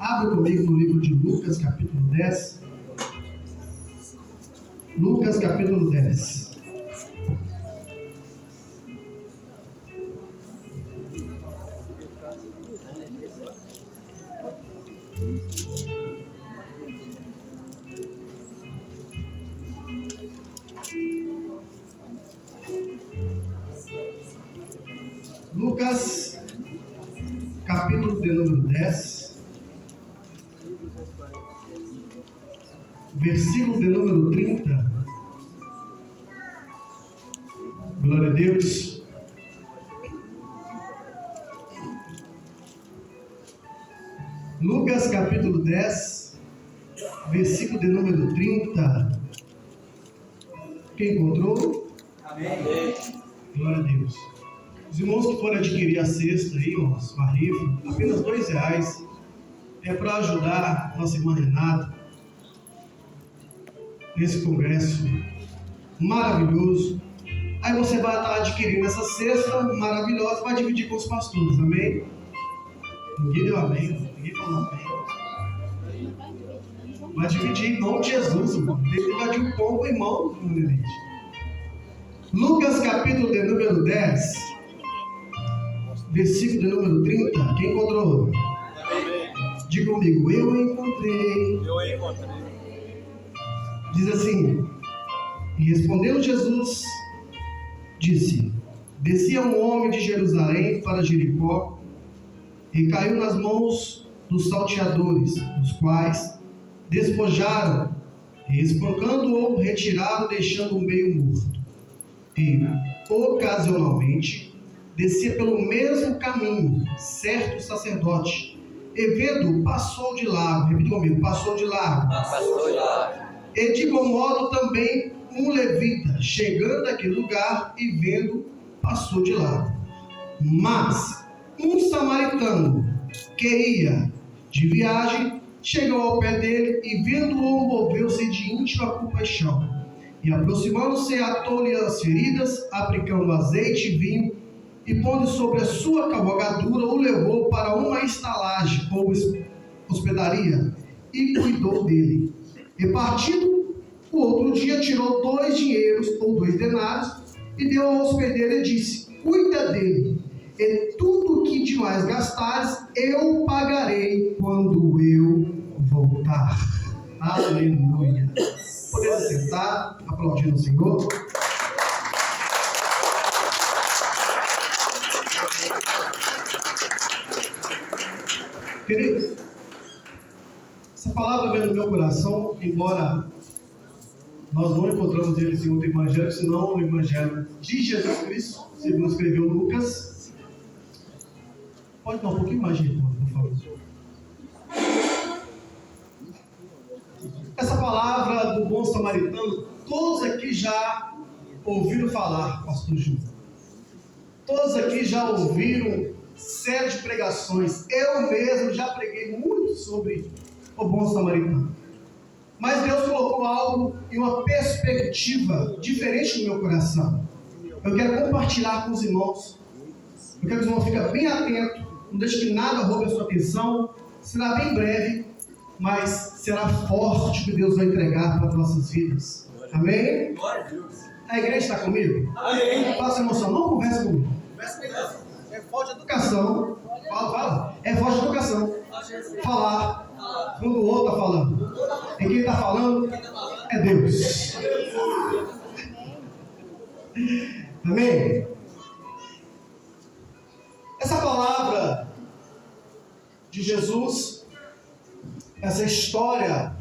Abra comigo no livro de Lucas, capítulo 10. Lucas, capítulo 10. Lucas, capítulo de número 10, versículo de número 30. Glória a Deus. Lucas, capítulo 10, versículo de número 30. Quem encontrou? Amém. Glória a Deus. Os irmãos que forem adquirir a cesta aí, irmãos, a rifa, apenas R$2. É para ajudar nossa irmã Renata nesse congresso maravilhoso. Aí você vai estar adquirindo essa cesta maravilhosa e vai dividir com os pastores, amém? Ninguém deu amém, ninguém falou amém. Vai dividir em nome de Jesus, irmão. Tem que dividir o pão com o irmão, Lucas, capítulo de número 10, versículo de número 30. Quem encontrou? Diga comigo, eu encontrei. Diz assim: e respondendo Jesus, disse: descia um homem de Jerusalém para Jericó e caiu nas mãos dos salteadores, os quais despojaram e espancando-o retiraram, deixando-o meio morto. E ocasionalmente descia pelo mesmo caminho certo sacerdote, e vendo, passou de largo. Repita comigo, passou de largo. E de igual modo também um levita, chegando àquele lugar e vendo, passou de largo. Mas um samaritano que ia de viagem chegou ao pé dele e vendo-o moveu-se de íntima compaixão. E aproximando-se, atou-lhe as feridas, aplicando azeite e vinho, e pondo sobre a sua cavalgadura, o levou para uma estalagem ou hospedaria, e cuidou dele. E partindo o outro dia, tirou 2 dinheiros ou 2 denários, e deu ao hospedeiro e disse: cuida dele, e tudo o que demais gastares, eu pagarei quando eu voltar. Aleluia. Podemos sentar, aplaudindo o Senhor. Queridos, essa palavra veio no meu coração, embora nós não encontramos ele em outro evangelho, senão no evangelho de Jesus Cristo, segundo escreveu Lucas. Pode dar um pouquinho mais de retorno, por favor. Essa palavra do bom samaritano, todos aqui já ouviram falar, pastor Júlio. Todos aqui já ouviram série de pregações. Eu mesmo já preguei muito sobre o bom samaritano. Mas Deus colocou algo em uma perspectiva diferente no meu coração. Eu quero compartilhar com os irmãos. Eu quero que os irmãos fiquem bem atentos. Não deixe que nada roube a sua atenção. Será bem breve, mas será forte o que Deus vai entregar para as nossas vidas. Amém? Glória a Deus. A igreja está comigo? Amém. Não faça emoção, não converse comigo. É falta de Educação. Fala. É voz de educação. Falar quando o outro está falando. E quem está falando é Deus. Amém? Essa palavra de Jesus, essa história,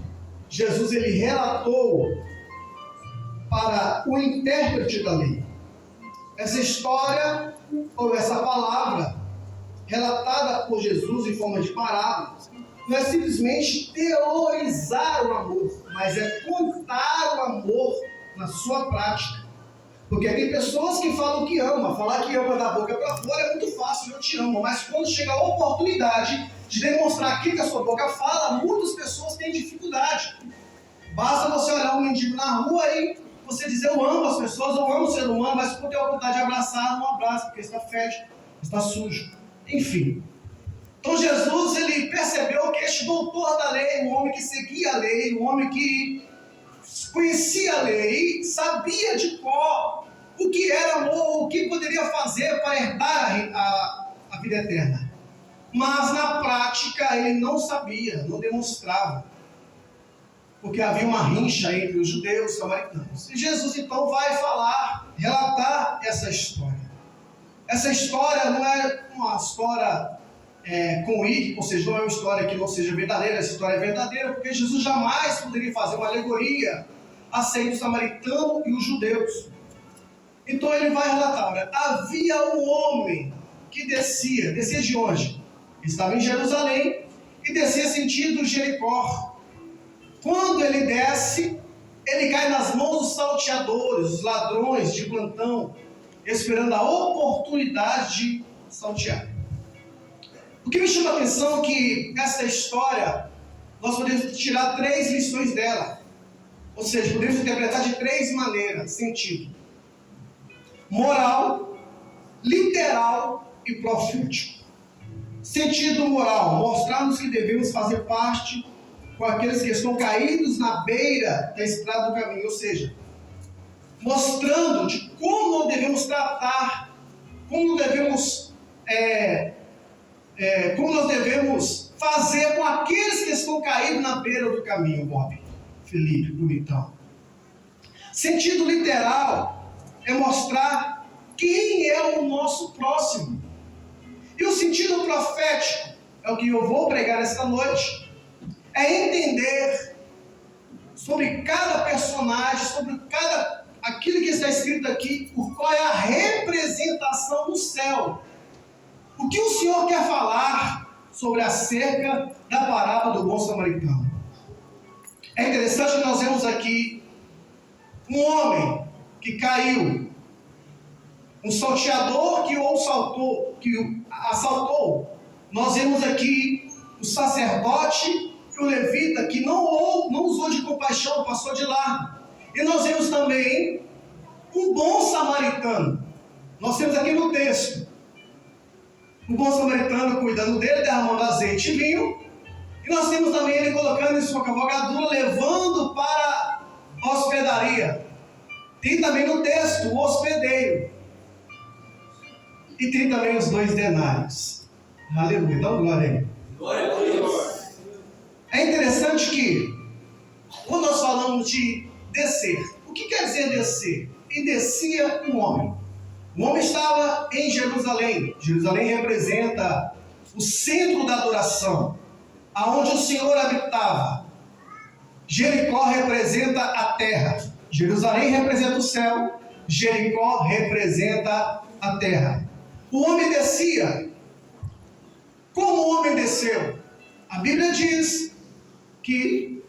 Jesus ele relatou para o intérprete da lei. Essa história, ou essa palavra, relatada por Jesus em forma de parábola, não é simplesmente teorizar o amor, mas é contar o amor na sua prática. Porque tem pessoas que falam que ama, falar que ama da boca para fora é muito fácil, eu te amo, mas quando chega a oportunidade de demonstrar aquilo que a sua boca fala, muitas pessoas têm dificuldade. Basta você olhar um mendigo na rua e você dizer eu amo as pessoas, eu amo o ser humano, mas quando tem a oportunidade de abraçar, não abraça, porque está fede, está sujo. Enfim. Então Jesus ele percebeu que este lei, um homem que seguia a lei, um homem que conhecia a lei, sabia de cor o que era amor, o que poderia fazer para herdar a vida eterna. Mas na prática ele não sabia, não demonstrava, porque havia uma rincha entre os judeus e os samaritanos. E Jesus então vai relatar essa história. Essa história não é uma história com i, ou seja, não é uma história que não seja verdadeira. Essa história é verdadeira porque Jesus jamais poderia fazer uma alegoria acerca do samaritano e os judeus. Então ele vai relatar, olha, havia um homem que descia de onde? Estava em Jerusalém e descia sentido Jericó. Quando ele desce, ele cai nas mãos dos salteadores, os ladrões de plantão, esperando a oportunidade de saltear. O que me chama a atenção é que essa história, nós podemos tirar 3 lições dela. Ou seja, podemos interpretar de 3 maneiras, sentido: moral, literal e profético. Sentido moral: mostrar-nos que devemos fazer parte com aqueles que estão caídos na beira da estrada do caminho, ou seja, mostrando de como nós devemos tratar, como nós devemos fazer com aqueles que estão caídos na beira do caminho. Bob, Felipe, bonitão. Sentido literal é mostrar quem é o nosso próximo. E o sentido profético é o que eu vou pregar esta noite. É entender sobre cada personagem, sobre aquilo que está escrito aqui, qual é a representação do céu. O que o Senhor quer falar sobre acerca da parábola do bom samaritano? É interessante que nós vemos aqui um homem que caiu, um salteador que o assaltou. Nós vemos aqui o sacerdote e o levita que não usou de compaixão, passou de lá. E nós vemos também um bom samaritano. Nós temos aqui no texto o bom samaritano cuidando dele, derramando azeite e vinho. E nós temos também ele colocando em sua cavalgadura, levando para a hospedaria. Tem também no texto o hospedeiro. E tem também os 2 denários. Aleluia, dá uma glória aí. Glória a Deus. É interessante que, quando nós falamos de descer, o que quer dizer descer? E descia um homem. O homem estava em Jerusalém. Jerusalém representa o centro da adoração, aonde o Senhor habitava. Jericó representa a terra. Jerusalém representa o céu. Jericó representa a terra. O homem descia. Como o homem desceu? A Bíblia diz que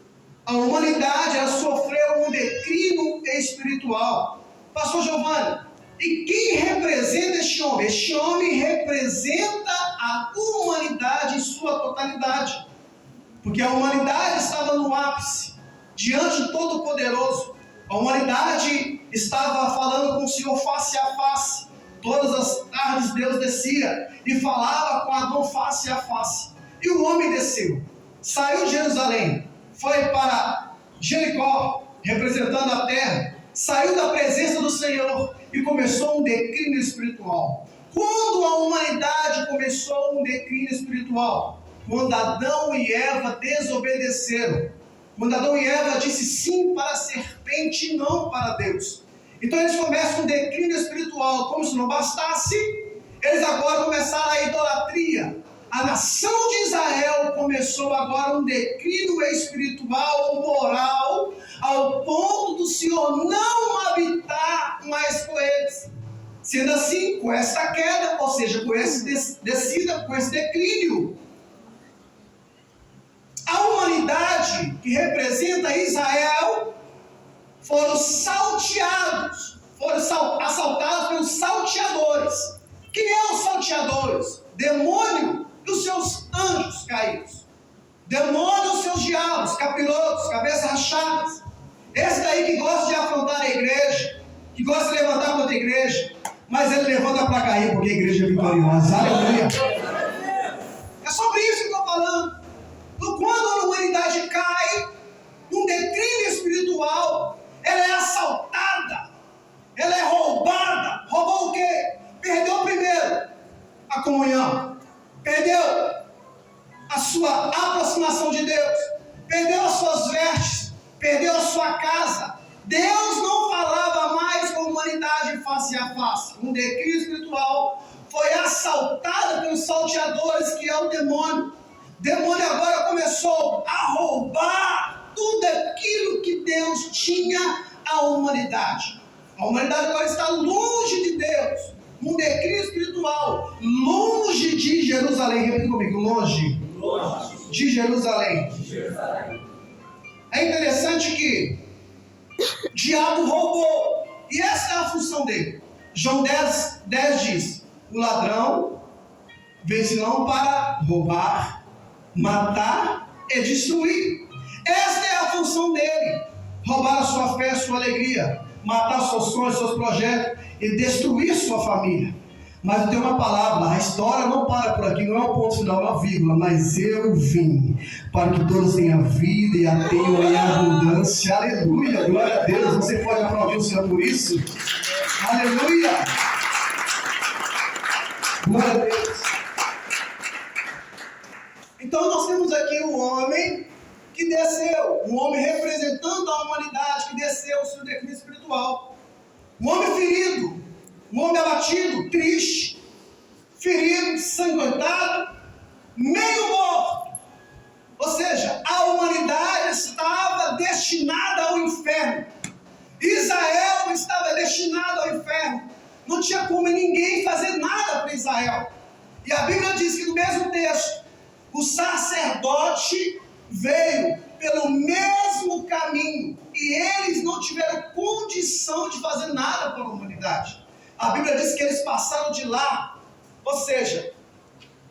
a humanidade sofreu um declínio espiritual. Pastor Giovanni, e quem representa este homem? Este homem representa a humanidade em sua totalidade. Porque a humanidade estava no ápice, diante do Todo-Poderoso. A humanidade estava falando com o Senhor face a face. Todas as tardes Deus descia e falava com Adão face a face. E o homem desceu, saiu de Jerusalém, foi para Jericó, representando a terra, saiu da presença do Senhor e começou um declínio espiritual. Quando a humanidade começou um declínio espiritual? Quando Adão e Eva desobedeceram. Quando Adão e Eva disse sim para a serpente e não para Deus. Então eles começam um declínio espiritual. Como se não bastasse, eles agora começaram a idolatria. A nação de Israel começou agora um declínio espiritual, moral, ao ponto do Senhor não habitar mais com eles. Sendo assim, com esta queda, ou seja, com essa descida, com esse declínio, a humanidade que representa Israel foram salteados, foram assaltados pelos salteadores. Quem é os salteadores? Demônio e os seus anjos caídos. Demônio e os seus diabos, capirotos, cabeças rachadas. Esse daí que gosta de afrontar a igreja, que gosta de levantar contra a igreja, mas ele levanta para cair porque a igreja é vitoriosa. Aleluia. É sobre isso que eu estou falando. Quando a humanidade sua aproximação de Deus, perdeu as suas vestes, perdeu a sua casa. Deus não falava mais com a humanidade face a face. Um declínio espiritual, foi assaltada pelos salteadores, que é o demônio. O demônio agora começou a roubar tudo aquilo que Deus tinha à humanidade. A humanidade agora está longe de Deus, um declínio espiritual, longe de Jerusalém. Repita comigo, longe de Jerusalém. É interessante que o diabo roubou, e essa é a função dele. João 10 diz: o ladrão vem senão para roubar, matar e destruir. Esta é a função dele: roubar a sua fé, a sua alegria, matar seus sonhos, seus projetos e destruir sua família. Mas eu tenho uma palavra: a história não para por aqui, não é um ponto final, é uma vírgula. Mas eu vim para que todos tenham vida e a tenham em abundância. Aleluia, glória a Deus. Você pode aplaudir o Senhor por isso? Aleluia, glória a Deus. Então nós temos aqui um homem que desceu, um homem representando a humanidade, que desceu o seu declínio espiritual. Um homem ferido, um homem abatido, triste, ferido, ensanguentado, meio morto. Ou seja, a humanidade estava destinada ao inferno. Israel estava destinado ao inferno. Não tinha como ninguém fazer nada para Israel. E a Bíblia diz que no mesmo texto, o sacerdote veio pelo mesmo caminho e eles não tiveram condição de fazer nada pela humanidade. A Bíblia diz que eles passaram de lá, ou seja,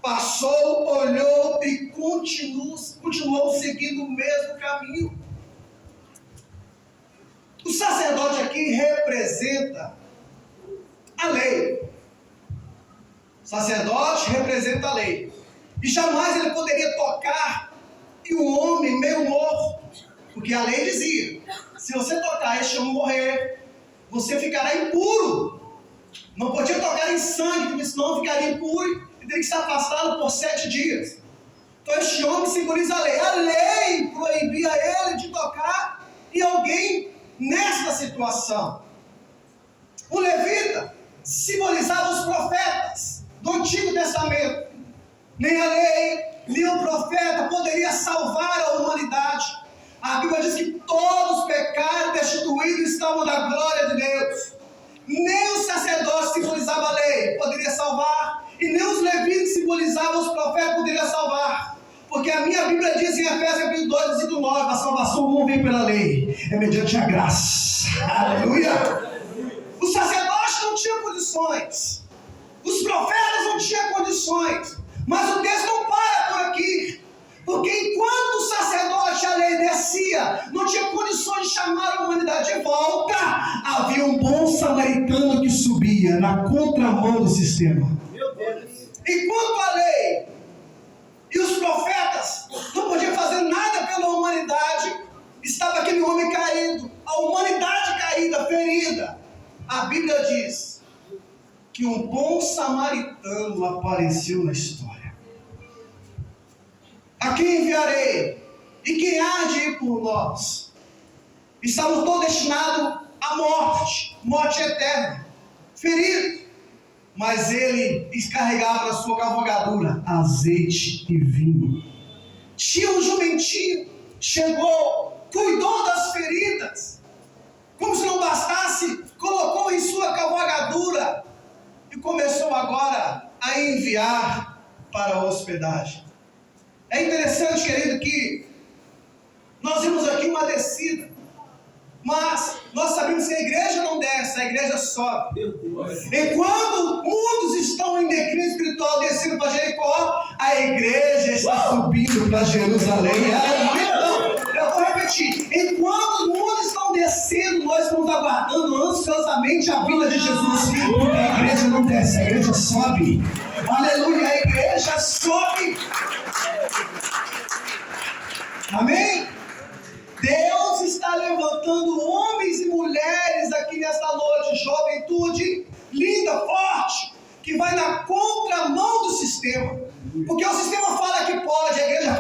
passou, olhou e continuou seguindo o mesmo caminho. O sacerdote aqui representa a lei. O sacerdote representa a lei. E jamais ele poderia tocar em um homem meio morto, porque a lei dizia: se você tocar este homem morrer, você ficará impuro. Não podia tocar em sangue, porque senão ficaria impuro e teria que ser afastado por 7 dias. Então este homem simboliza a lei. A lei proibia ele de tocar em alguém nesta situação. O levita simbolizava os profetas do Antigo Testamento. Nem a lei, nem o profeta poderia salvar a humanidade. A Bíblia diz que todos pecaram, destituídos estavam da glória de Deus. Nem o sacerdote simbolizava a lei, poderia salvar, e nem os levitas simbolizavam os profetas, poderiam salvar. Porque a minha Bíblia diz em Efésios 2, versículo 9, a salvação não vem pela lei, é mediante a graça. Aleluia! O sacerdote não tinha condições, os profetas não tinham condições, mas o texto não para por aqui. Porque enquanto o sacerdote, a lei descia, não tinha condições de chamar a humanidade de volta, havia um bom samaritano que subia na contramão do sistema. Meu Deus. Enquanto a lei e os profetas não podiam fazer nada pela humanidade, estava aquele homem caído, a humanidade caída, ferida. A Bíblia diz que um bom samaritano apareceu na história. A quem enviarei? E quem há de ir por nós? Estamos todos destinados à morte, morte eterna, ferido. Mas ele descarregava na sua cavalgadura azeite e vinho. Tinha um jumentinho, chegou, cuidou das feridas. Como se não bastasse, colocou em sua cavalgadura e começou agora a enviar para a hospedagem. É interessante, querido, que nós vimos aqui uma descida, mas nós sabemos que a igreja não desce, a igreja sobe. E quando muitos estão em declínio espiritual descendo para Jericó, a igreja está subindo para Jerusalém. Eu vou repetir: enquanto muitos estão descendo, nós estamos aguardando ansiosamente a vinda de Jesus, porque a igreja não desce, a igreja sobe. Aleluia, a igreja sobe. Amém? Deus está levantando homens e mulheres aqui nesta noite, juventude linda, forte, que vai na contramão do sistema. Porque o sistema fala que pode, a igreja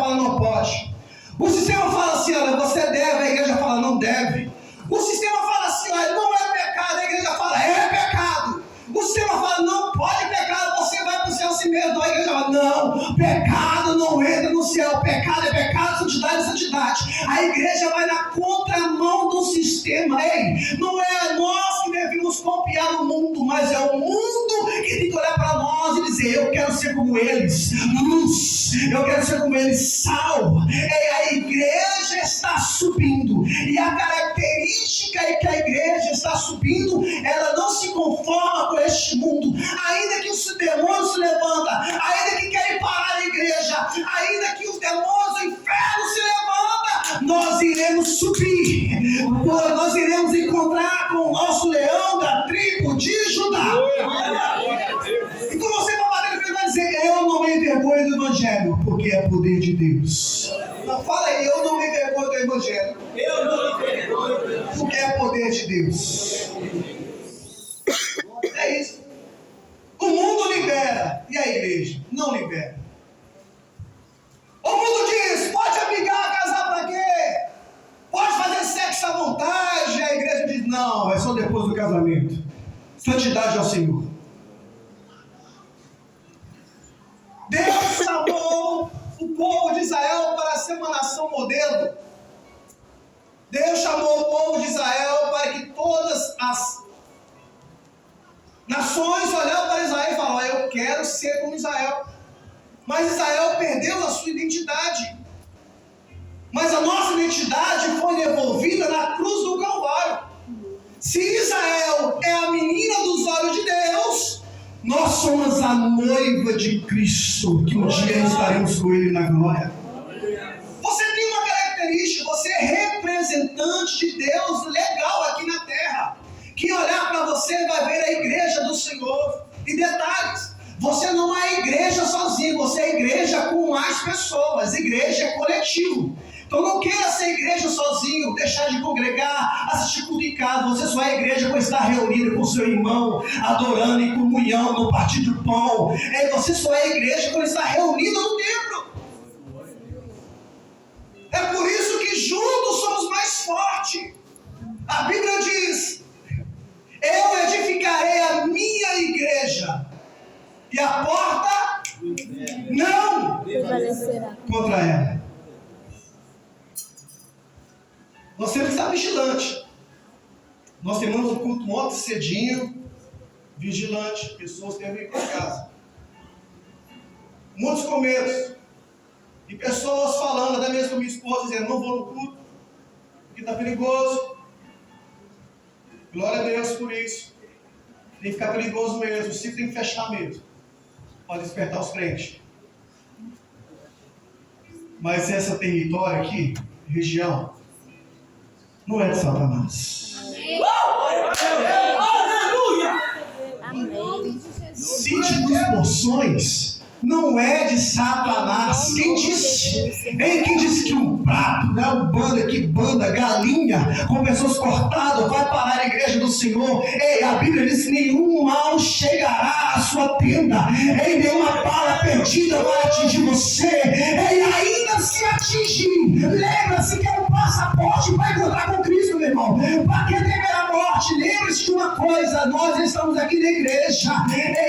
olha, você deve, a igreja fala, não deve. O sistema fala assim, olha, não é pecado, a igreja fala, é pecado. O sistema fala, não pode pecar, você vai para o céu assim mesmo. A igreja fala, não, pecado não entra no céu, pecado é pecado, santidade é santidade. A igreja vai na contramão do sistema. Ei, não é nós que devemos copiar o mundo, mas é o mundo que tem que olhar para nós e dizer, eu quero ser como eles, luz, eu quero ser como eles, sal. Ei, a igreja está subindo, e a característica é que a igreja está subindo, ela não se conforma com este mundo, ainda que os demônios se levantam, ainda que querem parar a igreja, ainda que os demônios do inferno se levantam, nós iremos subir, nós iremos encontrar com o nosso leão da tribo de Judá. Então você vai dizer, eu não me envergonho do evangelho, porque é poder de Deus. Não, fala aí, eu não me envergonho do evangelho, Eu não me envergonho. porque é poder de Deus. É isso. O mundo libera, e a igreja não libera. O mundo diz, pode amigar, casar pra quê? Pode fazer sexo à vontade. A igreja diz, não, é só depois do casamento. Santidade ao Senhor. Deus chamou o povo de Israel para ser uma nação modelo. Deus chamou o povo de Israel para que todas as nações olhavam para Israel e falavam, eu quero ser como Israel. Mas Israel perdeu a sua identidade. Mas a nossa identidade foi devolvida na cruz do Calvário. Se Israel é a menina dos olhos de Deus, nós somos a noiva de Cristo, que um dia estaremos com Ele na glória. Você tem uma característica, você é representante de Deus legal aqui na terra. Quem olhar para você vai ver a igreja do Senhor. E detalhes, você não é igreja sozinho, você é igreja com mais pessoas, igreja é coletivo. Então não queira ser igreja sozinho, deixar de congregar, assistir culto em casa. Você só é igreja por estar reunido com seu irmão, adorando em comunhão, no partir do pão. Você só é igreja por estar reunido no templo. É por isso que juntos somos mais fortes. A Bíblia diz, eu edificarei a minha igreja, e a porta não prevalecerá contra ela. Nós temos que estar vigilante. Nós temos um culto ontem cedinho, vigilante, pessoas devem ir para casa. Muitos com medo. E pessoas falando, até mesmo com minha esposa, dizendo, não vou no culto, porque está perigoso. Glória a Deus por isso. Tem que ficar perigoso mesmo, o ciclo tem que fechar mesmo, para despertar os crentes. Mas essa território aqui, região, não é de Satanás. Amém. Sítio dos Porções não é de Satanás. Quem disse? Quem disse que um prato, um banda, que banda, galinha, com pessoas cortadas, vai parar a igreja do Senhor? A Bíblia diz que nenhum mal chegará à sua tenda. Nenhuma bala perdida vai atingir você. Ainda se atingir, lembra-se que é um passaporte para encontrar com Cristo, meu irmão. Para que temer a morte? Lembre-se de uma coisa, nós estamos aqui na igreja,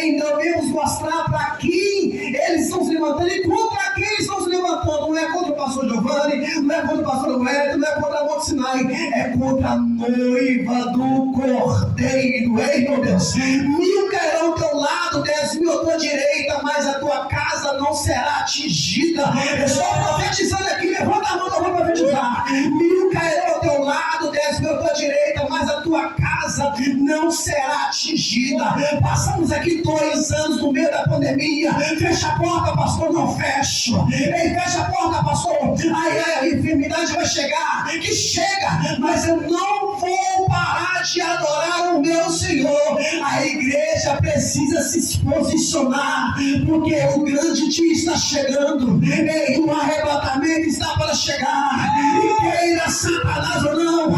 então devemos mostrar para quem eles estão se levantando e contra quem eles estão se levantando. Não é contra o pastor Giovanni, não é contra o pastor Wellington, não é contra a Monte Sinai, é contra a noiva do Cordeiro. Ei, meu Deus, 1000 cairão ao teu lado, 10.000 à tua direita, mas a tua casa não será atingida. Eu estou profetizando aqui, levanta a mão que eu vou profetizar. 1000 cairão ao teu lado, 10.000 à tua direita, mas a tua casa não será atingida. Passamos aqui 2 anos no meio da pandemia. Fecha a porta, pastor, não fecho. Fecha a porta, pastor. A enfermidade vai chegar. Que chega, mas eu não vou parar de adorar o meu Senhor. A igreja precisa se posicionar, porque o grande dia está chegando. O arrebatamento está para chegar. E queira Satanás ou não,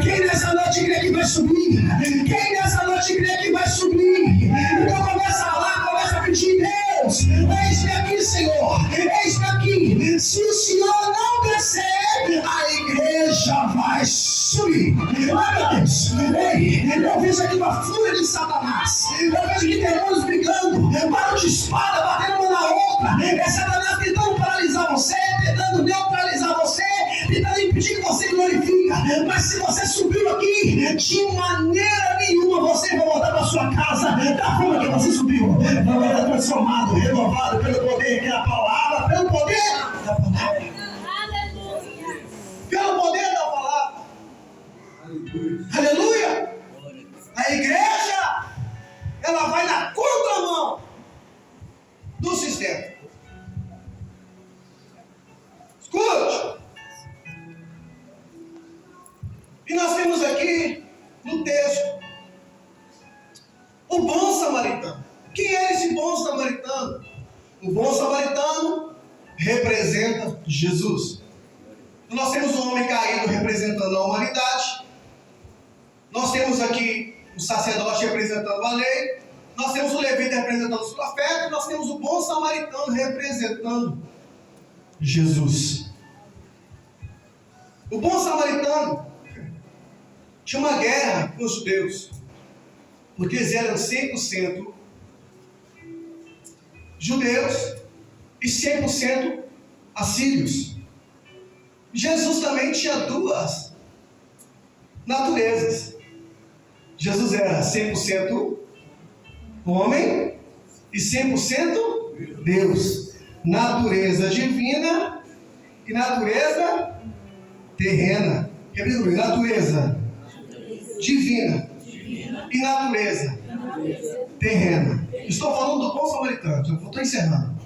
quem nessa noite crê que vai subir? Quem nessa noite crê que vai subir? Então começa a falar, começa a pedir, Deus, eis-me aqui, Senhor, eis-me aqui, Se o Senhor não descer, a igreja vai subir. Ai, meu Deus. Ei, eu vejo aqui uma fúria de Satanás. Eu vejo aqui demônios brigando, barulho de espada, batendo uma na outra. É Satanás tentando paralisar você, tentando neutralizar você, tentando impedir que você glorifica. Mas se você subiu aqui, de maneira nenhuma você vai voltar para sua casa da forma que você subiu. Vai voltar transformado, renovado pelo poder que é a palavra, pelo poder da palavra. Aleluia. Pelo poder da palavra. Aleluia. A igreja, ela vai na contramão do sistema. Escute. E nós temos aqui no texto o bom samaritano. Quem é esse bom samaritano? O bom samaritano representa Jesus. Nós temos um homem caído representando a humanidade. Nós temos aqui o sacerdote representando a lei. Nós temos o levita representando os profetas. Nós temos o bom samaritano representando Jesus. O bom samaritano tinha uma guerra com os judeus, porque eles eram 100% judeus e 100% assírios. Jesus também tinha duas naturezas. Jesus era 100% homem e 100% Deus. Natureza divina e natureza terrena. Natureza divina e natureza terrena. Estou falando do bom samaritano, estou encerrando.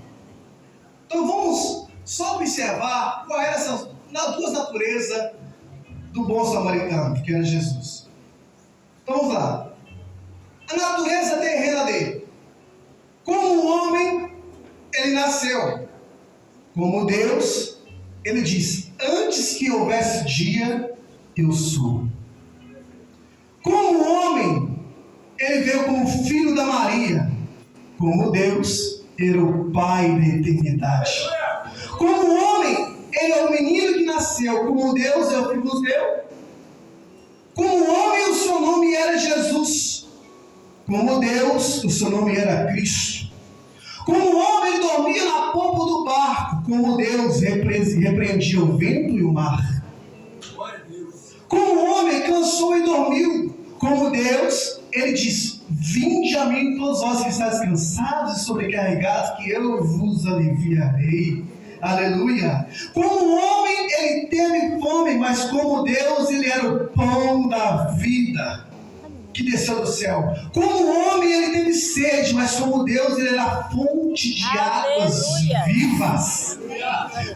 Então vamos só observar qual era essas duas naturezas do bom samaritano, que era Jesus. Então vamos lá. A natureza terrena dele. Como homem, ele nasceu. Como Deus, ele diz: antes que houvesse dia, eu sou. Como homem, ele veio como filho da Maria. Como Deus, era o Pai da eternidade. Como homem, ele é o menino que nasceu. Como Deus, é o que nos deu. Como homem, o seu nome era Jesus. Como Deus, o seu nome era Cristo. Como homem, ele dormia na pompa do barco. Como Deus, repreendia o vento e o mar. Como homem, cansou e dormiu. Como Deus, ele diz: vinde a mim todos vós que estáis cansados e sobrecarregados, que eu vos aliviarei. Aleluia. Como homem, ele teve fome, mas como Deus, ele era o pão da vida que desceu do céu. Como homem, ele teve sede, mas como Deus, ele era a fonte de águas vivas.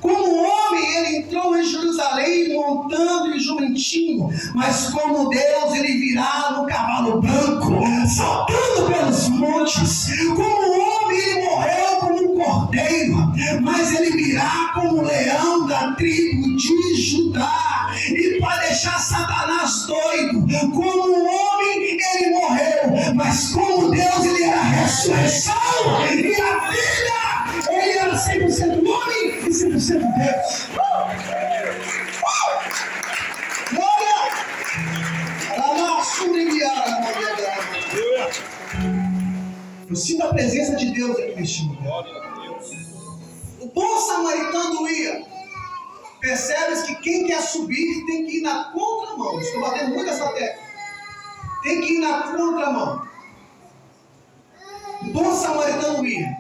Como homem, ele entrou em Jerusalém montando em jumentinho, mas como Deus, ele virá no cavalo branco, saltando pelos montes. Como homem, ele morreu como um cordeiro, mas ele virá como leão da tribo de Judá. E para deixar Satanás doido, como homem, ele morreu, mas como Deus, ele era a ressurreição e a vida. Ele era 100% homem e 100% Deus. Glória! Eu sinto a presença de Deus aqui neste lugar. O bom samaritano ia. Percebes que quem quer subir tem que ir na contramão. Estou batendo muito essa tecla. Tem que ir na contramão. O bom samaritano ia.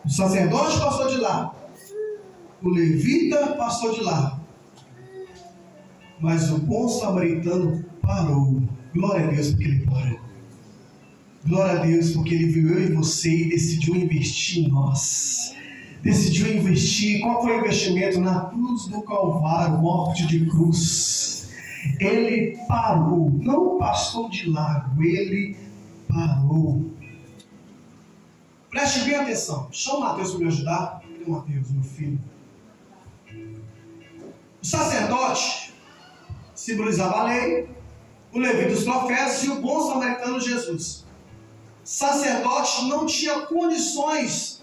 O sacerdote passou de lá. O levita passou de lá. Mas o bom samaritano parou. Glória a Deus porque ele parou. Glória a Deus porque ele viu eu e você e decidiu investir em nós. Decidiu investir. Qual foi o investimento? Na cruz do Calvário, morte de cruz. Ele parou. Não passou de largo. Ele parou. Preste bem atenção. Chama o Mateus para me ajudar. Cadê o Mateus, meu filho? O sacerdote simbolizava a lei, o levita os profetas e o bom samaritano Jesus. Sacerdote não tinha condições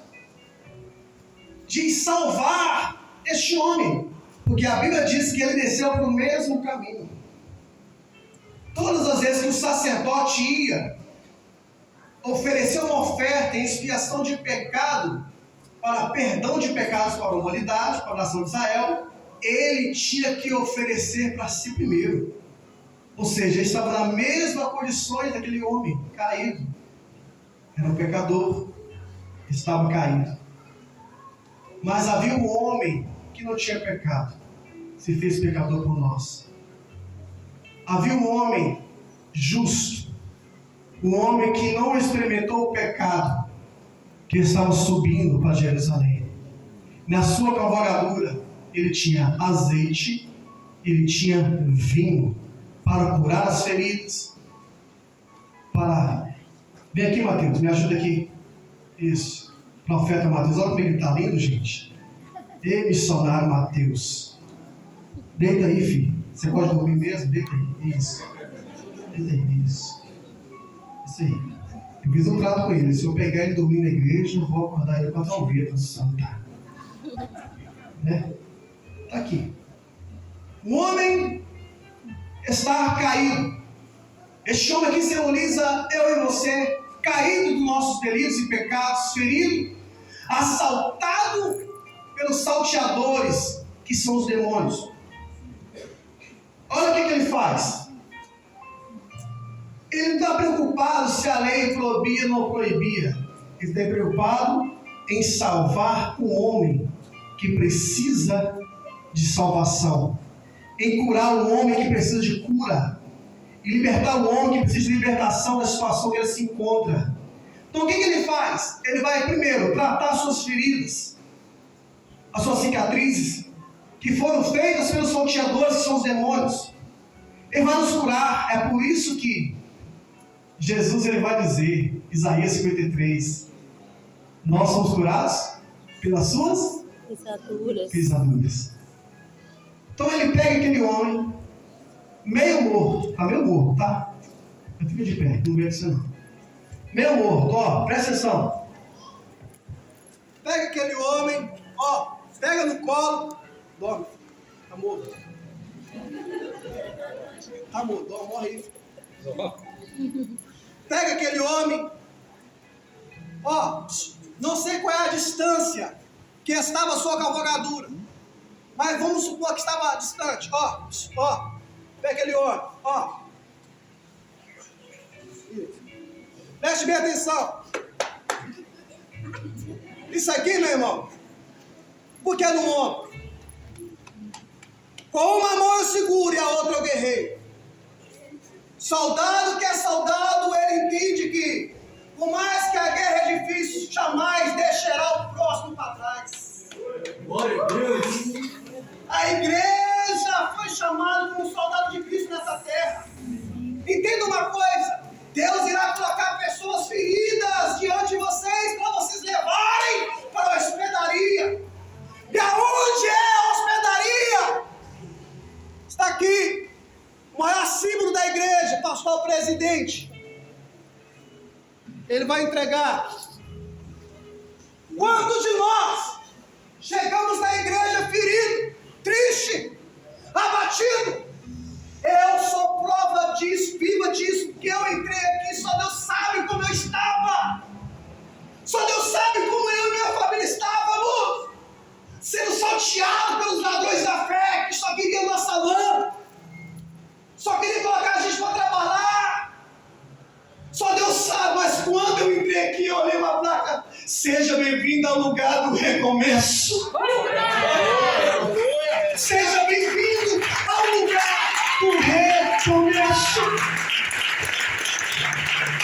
de salvar este homem, porque a Bíblia diz que ele desceu para o mesmo caminho. Todas as vezes que o sacerdote ia oferecer uma oferta em expiação de pecado, para perdão de pecados para a humanidade, para a nação de Israel, ele tinha que oferecer para si primeiro. Ou seja, ele estava na mesma condições daquele homem caído. Era um pecador, estava caído. Mas havia um homem que não tinha pecado, se fez pecador por nós. Havia um homem justo, um homem que não experimentou o pecado, que estava subindo para Jerusalém. Na sua cavalgadura, ele tinha azeite, ele tinha vinho para curar as feridas. Vem aqui, Mateus, me ajuda aqui. Isso, profeta Mateus, olha como ele está lindo, gente. E missionário Mateus. Deita aí, filho. Você pode dormir mesmo? Deita aí. Isso. Deita aí, isso. Isso aí. Eu fiz um trato com ele. Se eu pegar ele dormir na igreja, eu vou acordar ele para talvez para santa. Né? Está aqui. Um homem está caído. Este homem aqui simboliza eu e você, caído dos nossos delitos e pecados, ferido, assaltado pelos salteadores, que são os demônios. Olha o que ele faz. Ele não está preocupado se a lei proibia ou não proibia. Ele está preocupado em salvar o homem que precisa de salvação, em curar o homem que precisa de cura, e libertar o homem que precisa de libertação da situação que ele se encontra. Então o que ele faz? Ele vai primeiro tratar as suas feridas, as suas cicatrizes, que foram feitas pelos salteadores, que são os demônios. Ele vai nos curar. É por isso que Jesus ele vai dizer, Isaías 53, nós somos curados pelas suas pisaduras. Então ele pega aquele homem, meio morto, tá meio morto, tá? Eu fico de pé, não vejo você não. Meio morto, ó, presta atenção. Pega aquele homem, ó, pega no colo, dorme, tá morto. Tá morto, ó, morre aí. Pega aquele homem, ó, não sei qual é a distância que estava a sua cavalgadura, mas vamos supor que estava distante, ó, pega aquele homem, ó. Preste bem atenção. Isso aqui, meu irmão, porque é no ombro. Com uma mão eu seguro e a outra eu guerreio. Soldado que é soldado, ele entende que, por mais que a guerra é difícil, jamais deixará o próximo para trás. Glória a Deus. A igreja foi chamada como soldado de Cristo nessa terra. Entenda uma coisa: Deus irá colocar pessoas feridas diante de vocês para vocês levarem para a hospedaria. E aonde é a hospedaria? Está aqui. O maior símbolo da igreja, pastor presidente. Ele vai entregar. Quantos de nós chegamos na igreja ferido, triste, abatido? Eu sou prova disso, viva disso, porque eu entrei aqui, só Deus sabe como eu estava. Só Deus sabe como eu e minha família estávamos, sendo salteados pelos ladrões da fé, que só queriam nossa lã. Só queria colocar a gente para trabalhar. Só Deus sabe, mas quando eu entrei aqui, eu olhei uma placa: seja bem-vindo ao lugar do recomeço. Seja bem-vindo ao lugar do recomeço.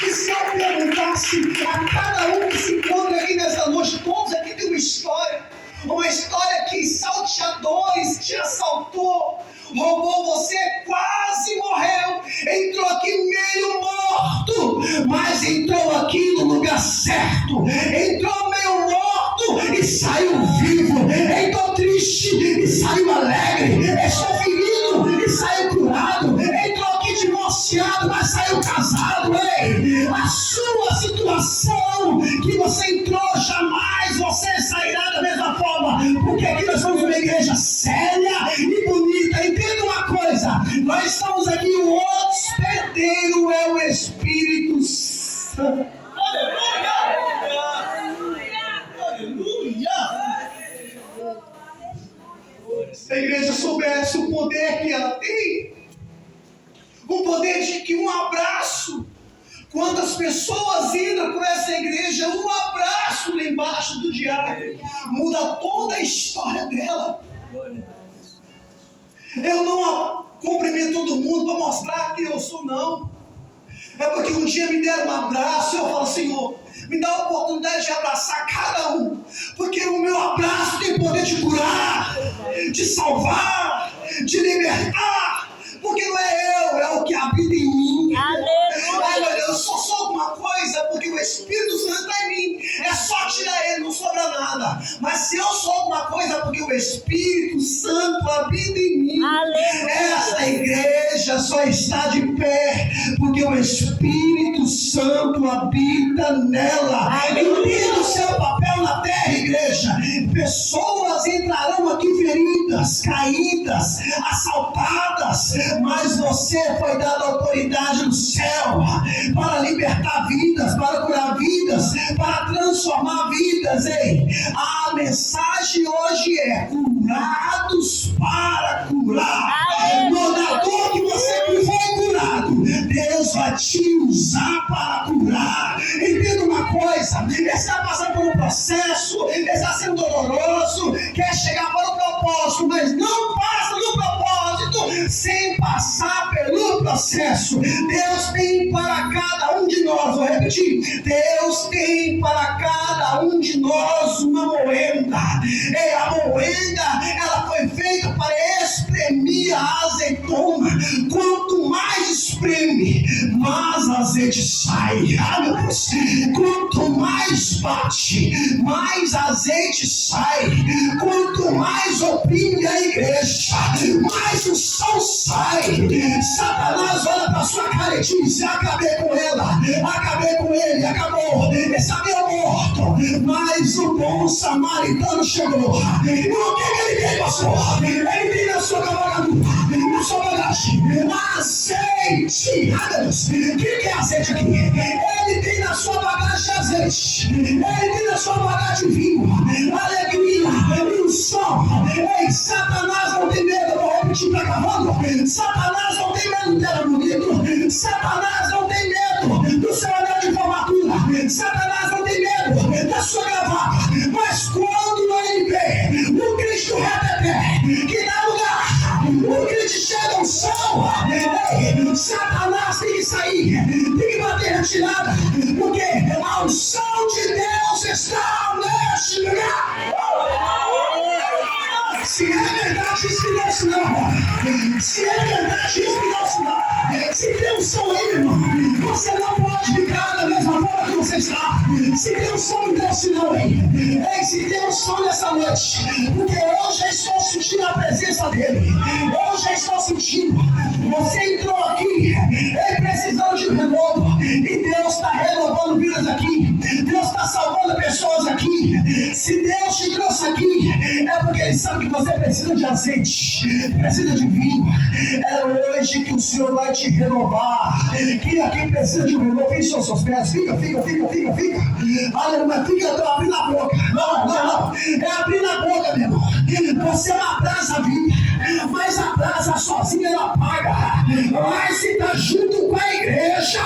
E se eu perguntasse a cada um que se encontra aqui nessa noite, todos aqui têm uma história que salteadores te assaltou, roubou você, quase morreu, entrou aqui meio morto, mas entrou aqui no lugar certo, entrou meio morto e saiu vivo, entrou triste e saiu alegre, estou ferido e saiu curado, entrou aqui divorciado, mas saiu casado. Ei, a sua situação que você entrou, jamais você sairá da mesma forma, porque aqui nós somos uma igreja séria e bonita. Entenda uma coisa, nós estamos aqui, o hospedeiro é o Espírito Santo. Se a igreja soubesse o poder que ela tem, o poder de que um abraço, quantas pessoas entram por essa igreja, um abraço lá embaixo do diário muda toda a história dela. Eu não cumprimento todo mundo para mostrar que eu sou, não. É porque um dia me deram um abraço e eu falo: Senhor, me dá a oportunidade de abraçar cada um, porque o meu abraço tem poder de curar, de salvar, de libertar, porque não é eu, é o que habita em mim. Aleluia. Eu só sou alguma coisa porque o Espírito Santo está em mim. É só tirar ele, não sobra nada. Mas se eu sou alguma coisa porque o Espírito Santo habita em mim. Aleluia. Esta igreja só está de pé porque o Espírito Santo habita nela. Entenda o seu papel na terra, igreja. Pessoas entrarão aqui feridas, caídas, assaltadas, mas você foi dado autoridade no céu para libertar vidas, para curar vidas, para transformar vidas. Ei, a mensagem hoje é: curados para curar. Toda dor que você foi curado, Deus vai te usar para curar. Entenda uma coisa: está passando por um processo, está sendo doloroso, quer chegar para o propósito, mas não passa do propósito sem passar pelo processo. Deus tem para cada um de nós, vou repetir, Deus tem para cada um de nós uma moenda. E a moenda, ela foi feita para espremer a azeitona. Quanto mais espreme, mais azeite sai. Ah, meu Deus. Quanto mais bate, mais azeite sai. Quanto mais oprime a igreja, mais o sol sai. Satanás olha para sua cara e diz: acabei com ela, acabei com ele, acabou, esse é meu morto. Mas o bom samaritano chegou. E o que ele tem, pastor? Ele tem na sua cavalgadura, na sua bagagem, azeite. Ah, Deus, o que é azeite aqui? Ele tem na sua bagagem azeite, ele tem na sua bagagem vinho, alegria e unção. Ei, Satanás não tem medo, eu vou repetir para cavalo. Satanás não tem medo dela bonito. Satanás não tem medo do seu anel de formatura. Satanás não tem medo da sua gravata. Mas quando ele vê o Cristo reteté, que dá lugar, o Cristo chega ao céu, Satanás tem que sair, tem que bater retirada, porque a unção de Deus está neste lugar. Se é verdade, isso que Deus não. Se é verdade, isso que Deus não. Se tem um som aí, meu irmão, você não pode ficar da mesma forma que você está. Se tem um som em Deus, não, hein? Ei, se tem um som nessa noite, porque eu já estou sentindo a presença dele. Eu já estou sentindo. Você entrou aqui, precisando de um renovo, e Deus está renovando vidas aqui. Deus está salvando pessoas aqui. Se Deus te trouxe aqui, é porque Ele sabe que você precisa de azeite, precisa de vinho. É hoje que o Senhor vai te renovar. Quem aqui precisa de um renovo? Feche os seus pés. Fica. Aleluia, fica abrindo a boca. Não. É abrir a boca, meu irmão. Você não abraça a vida, mas a brasa sozinha ela apaga. Mas se está junto com a igreja,